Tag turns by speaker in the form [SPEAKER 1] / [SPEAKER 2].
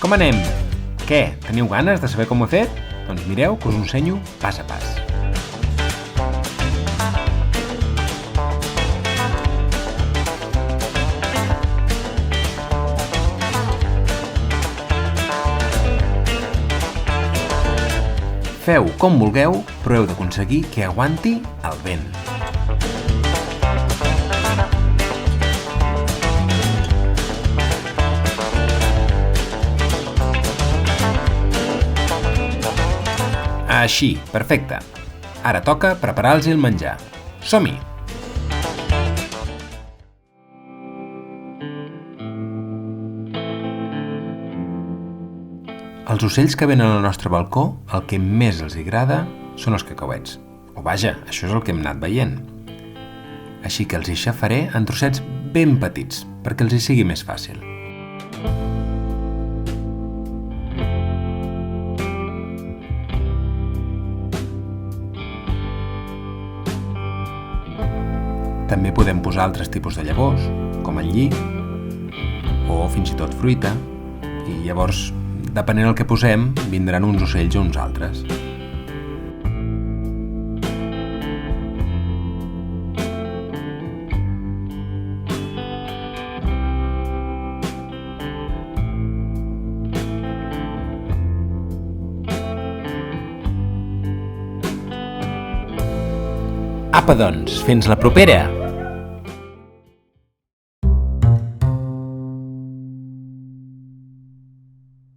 [SPEAKER 1] Com anem? Què? Teniu ganes de saber com ho he fet? Doncs mireu que us ho ensenyo pas a pas. Feu com vulgueu, però heu d'aconseguir que aguanti el vent. Així, perfecte. Ara toca preparar-los el menjar. Som-hi! Els ocells que venen al nostre balcó, el que més els agrada són els cacauets. O vaja, això és el que hem anat veient. Així que els hi xafaré en trossets ben petits, perquè els hi sigui més fàcil. També podem posar altres tipus de llavors, com el lli, o fins i tot fruita, i llavors, depenent del que posem, vindran uns ocells o uns altres. Apa, doncs, fins la propera!